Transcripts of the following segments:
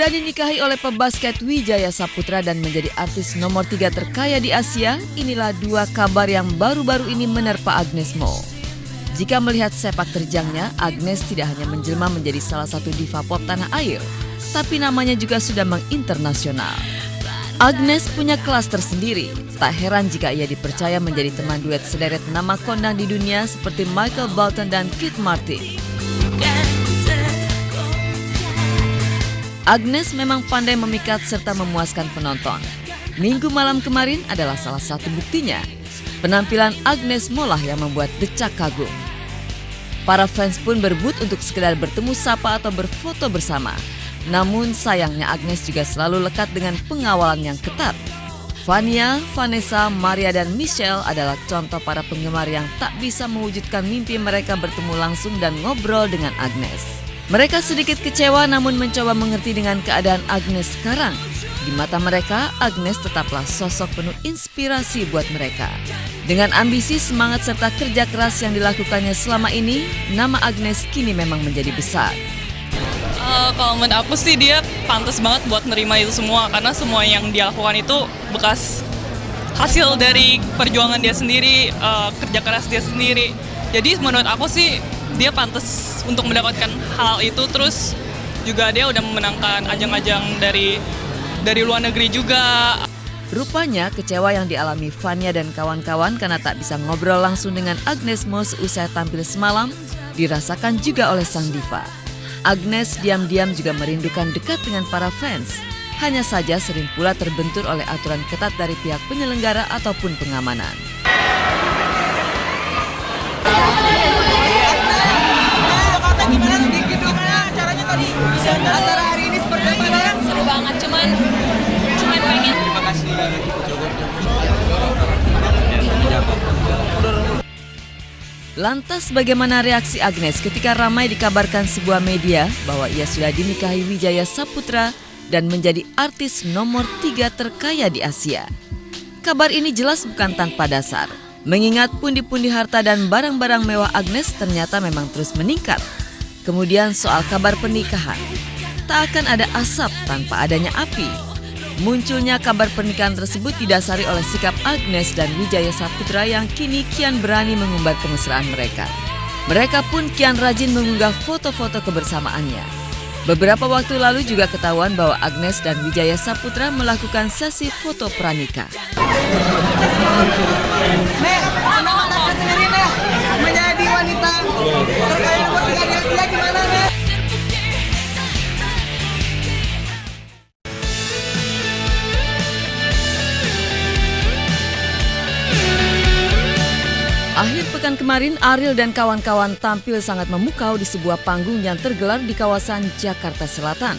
Sudah dinikahi oleh pebasket Wijaya Saputra dan menjadi artis nomor 3 terkaya di Asia, inilah dua kabar yang baru-baru ini menerpa Agnes Mo. Jika melihat sepak terjangnya, Agnes tidak hanya menjelma menjadi salah satu diva pop tanah air, tapi namanya juga sudah menginternasional. Agnes punya kelas tersendiri, tak heran jika ia dipercaya menjadi teman duet sederet nama kondang di dunia seperti Michael Bolton dan Keith Martin. Agnes memang pandai memikat serta memuaskan penonton. Minggu malam kemarin adalah salah satu buktinya. Penampilan Agnes Mo lah yang membuat decak kagum. Para fans pun berebut untuk sekedar bertemu sapa atau berfoto bersama. Namun sayangnya Agnes juga selalu lekat dengan pengawalan yang ketat. Vania, Vanessa, Maria, dan Michelle adalah contoh para penggemar yang tak bisa mewujudkan mimpi mereka bertemu langsung dan ngobrol dengan Agnes. Mereka sedikit kecewa namun mencoba mengerti dengan keadaan Agnes sekarang. Di mata mereka, Agnes tetaplah sosok penuh inspirasi buat mereka. Dengan ambisi, semangat, serta kerja keras yang dilakukannya selama ini, nama Agnes kini memang menjadi besar. Kalau menurut aku sih dia pantas banget buat nerima itu semua, karena semua yang dia lakukan itu bekas hasil dari perjuangan dia sendiri, kerja keras dia sendiri. Jadi menurut aku sih dia pantas untuk mendapatkan hal itu, terus juga dia udah memenangkan ajang-ajang dari luar negeri juga. Rupanya kecewa yang dialami Vania dan kawan-kawan karena tak bisa ngobrol langsung dengan Agnes Mo seusai tampil semalam dirasakan juga oleh sang diva. Agnes diam-diam juga merindukan dekat dengan para fans. Hanya saja sering pula terbentur oleh aturan ketat dari pihak penyelenggara ataupun pengamanan. Gimana di gedungnya acaranya tadi? Acara hari ini seperti apa? Seru banget, cuman pengen. Terima kasih. Lantas bagaimana reaksi Agnes ketika ramai dikabarkan sebuah media bahwa ia sudah dinikahi Wijaya Saputra dan menjadi artis nomor 3 terkaya di Asia? Kabar ini jelas bukan tanpa dasar, mengingat pundi-pundi harta dan barang-barang mewah Agnes ternyata memang terus meningkat. Kemudian soal kabar pernikahan, tak akan ada asap tanpa adanya api. Munculnya kabar pernikahan tersebut didasari oleh sikap Agnes dan Wijaya Saputra yang kini kian berani mengumbar kemesraan mereka. Mereka pun kian rajin mengunggah foto-foto kebersamaannya. Beberapa waktu lalu juga ketahuan bahwa Agnes dan Wijaya Saputra melakukan sesi foto pranikah. Sendiri nih menjadi wanita terkaya nomor 3 di Asia gimana nih? Akhir pekan kemarin, Ariel dan kawan-kawan tampil sangat memukau di sebuah panggung yang tergelar di kawasan Jakarta Selatan.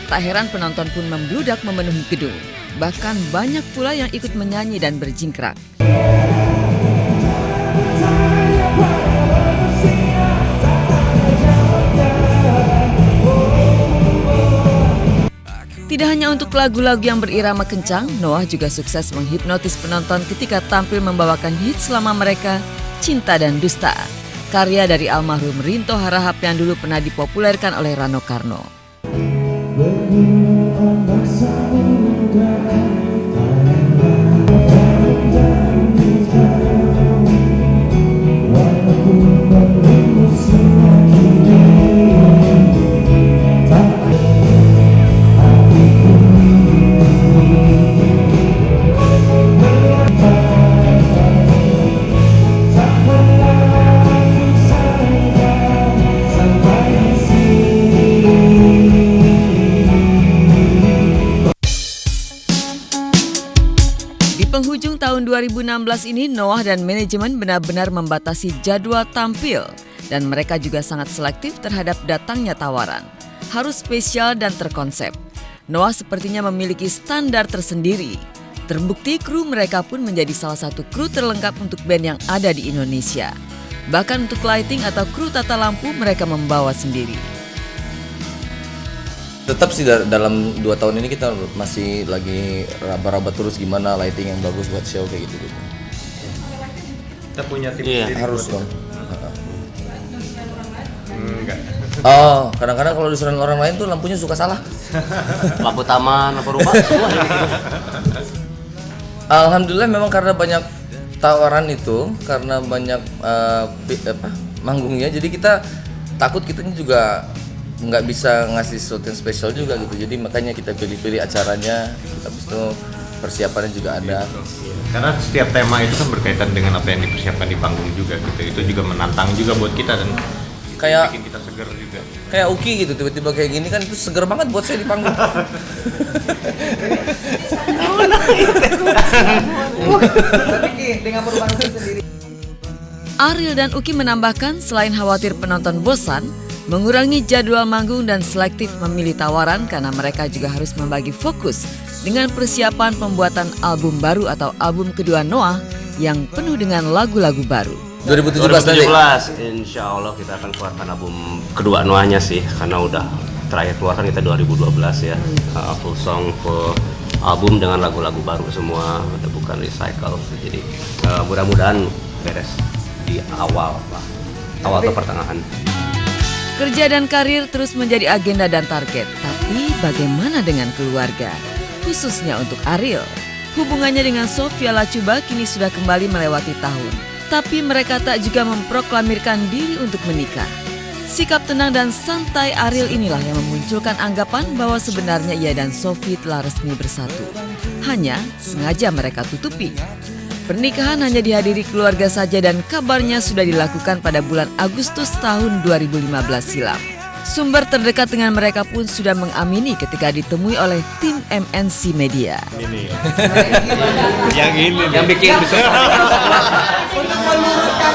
Tak heran penonton pun membludak memenuhi gedung. Bahkan banyak pula yang ikut menyanyi dan berjingkrak. Tidak hanya untuk lagu-lagu yang berirama kencang, Noah juga sukses menghipnotis penonton ketika tampil membawakan hits lama mereka, Cinta dan Dusta, karya dari almarhum Rinto Harahap yang dulu pernah dipopulerkan oleh Rano Karno. Penghujung tahun 2016 ini, Noah dan manajemen benar-benar membatasi jadwal tampil dan mereka juga sangat selektif terhadap datangnya tawaran. Harus spesial dan terkonsep. Noah sepertinya memiliki standar tersendiri. Terbukti kru mereka pun menjadi salah satu kru terlengkap untuk band yang ada di Indonesia. Bahkan untuk lighting atau kru tata lampu mereka membawa sendiri. Tetap sih dalam 2 tahun ini kita masih lagi raba-raba terus gimana lighting yang bagus buat show kayak gitu. Kita punya tim Iya, sendiri harus buat dong. itu. Enggak. Oh, kadang-kadang kalau disuruh orang lain tuh lampunya suka salah. Lampu taman, lampu rumah, semua gitu. Alhamdulillah memang karena banyak tawaran itu, karena banyak manggungnya, jadi kita takut kitanya juga nggak bisa ngasih sesuatu yang spesial juga gitu. Jadi makanya kita pilih-pilih acaranya, habis itu persiapannya juga ada. Karena setiap tema itu kan berkaitan dengan apa yang dipersiapkan di panggung juga gitu. Itu juga menantang juga buat kita dan Kayak bikin kita seger juga. kayak Uki gitu, tiba-tiba kayak gini kan itu seger banget buat saya di panggung. Tapi Ki, dengan perubahan Uki sendiri. Ariel dan Uki menambahkan selain khawatir penonton bosan, mengurangi jadwal manggung dan selektif memilih tawaran karena mereka juga harus membagi fokus dengan persiapan pembuatan album baru atau album kedua Noah yang penuh dengan lagu-lagu baru. 2017 nanti. 2017, insya Allah kita akan keluarkan album kedua Noahnya sih, karena udah terakhir keluarkan kita 2012 ya, full song, full album dengan lagu-lagu baru semua, ada bukan recycle, jadi mudah-mudahan beres di awal lah, awal atau pertengahan. Kerja dan karir terus menjadi agenda dan target, tapi bagaimana dengan keluarga? Khususnya untuk Ariel, hubungannya dengan Sofia Lacuba kini sudah kembali melewati tahun. Tapi mereka tak juga memproklamirkan diri untuk menikah. Sikap tenang dan santai Ariel inilah yang memunculkan anggapan bahwa sebenarnya ia dan Sophie telah resmi bersatu. Hanya sengaja mereka tutupi. Pernikahan hanya dihadiri keluarga saja dan kabarnya sudah dilakukan pada bulan Agustus tahun 2015 silam. Sumber terdekat dengan mereka pun sudah mengamini ketika ditemui oleh tim MNC Media. Yang bikin bisa Untuk meluruskan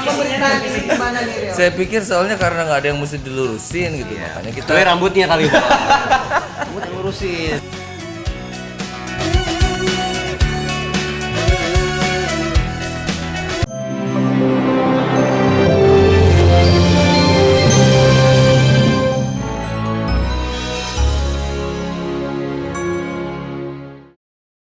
pemberitaan ini gimana nih Rio? Saya pikir soalnya karena nggak ada yang mesti dilurusin gitu, makanya kita rambutnya kali. Rambut yang ngurusin.